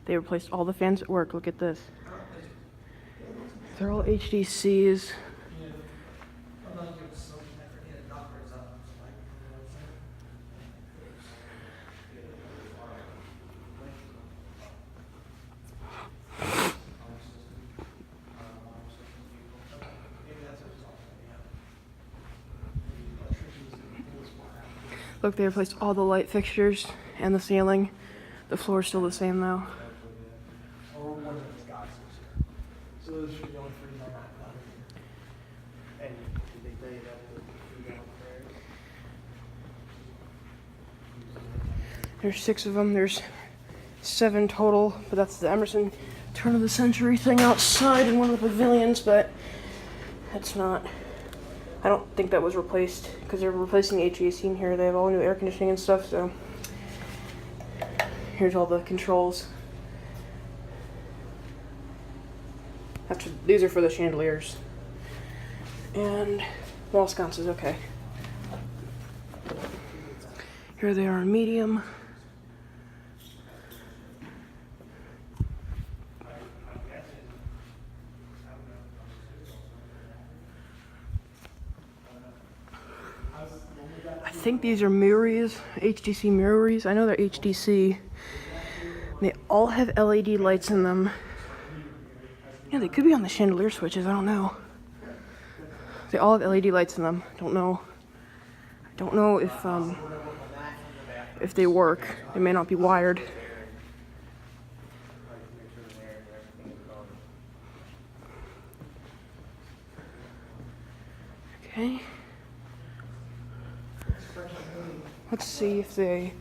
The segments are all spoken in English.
They replaced all the fans at work. Look at this. They're all HDCs. Look, they replaced all the light fixtures and the ceiling. The floor is still the same though. There's 6 of them. There's 7 total, but that's the Emerson turn of the century thing outside in one of the pavilions, but that's not. I don't think that was replaced because they're replacing the HVAC in here. They have all new air conditioning and stuff, so here's all the controls. These are for the chandeliers. And wall sconces, okay. Here they are in medium. I think these are Merwry's, HDC Merwry's. I know they're HDC. They all have LED lights in them. Yeah, they could be on the chandelier switches, I don't know. They all have LED lights in them. Don't know if they work. They may not be wired. Okay. Let's see if they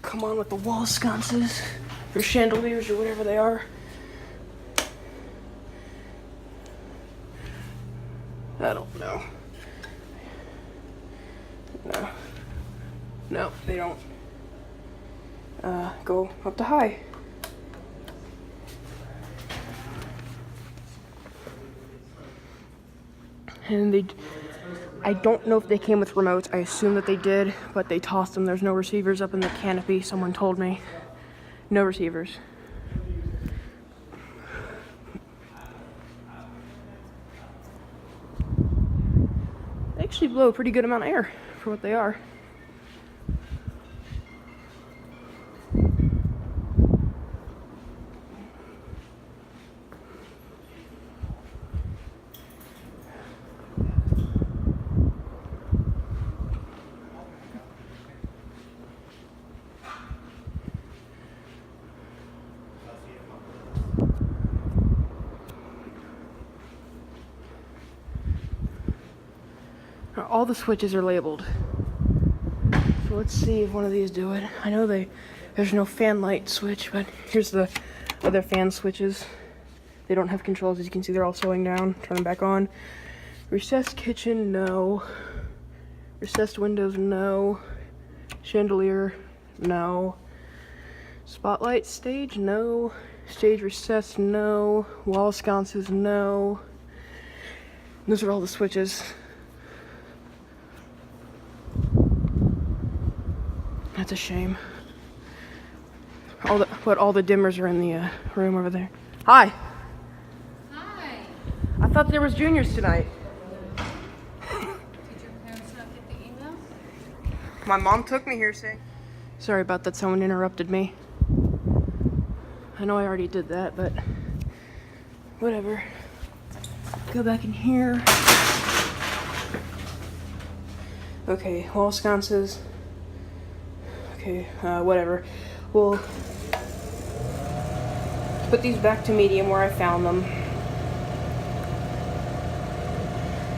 come on with the wall sconces or chandeliers or whatever they are. I don't know. No, they don't go up to high. And I don't know if they came with remotes. I assume that they did, but they tossed them. There's no receivers up in the canopy, someone told me. No receivers. They actually blow a pretty good amount of air for what they are. All the switches are labeled. So let's see if one of these do it. I know there's no fan light switch, but here's the other fan switches. They don't have controls. As you can see, they're all slowing down. Turn them back on. Recessed kitchen, no. Recessed windows, no. Chandelier, no. Spotlight stage, no. Stage recessed, no. Wall sconces, no. Those are all the switches. That's a shame. All the dimmers are in the room over there. Hi. Hi. I thought there was juniors tonight. Did your parents not get the email? My mom took me here saying. Sorry about that. Someone interrupted me. I know I already did that, but whatever. Go back in here. Okay, wall sconces. Okay, whatever. We'll put these back to medium where I found them.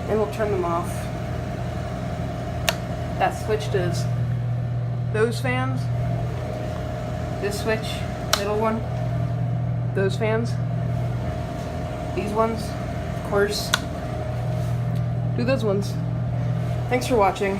And we'll turn them off. That switch does those fans. This switch, middle one. Those fans. These ones, of course. Do those ones. Thanks for watching.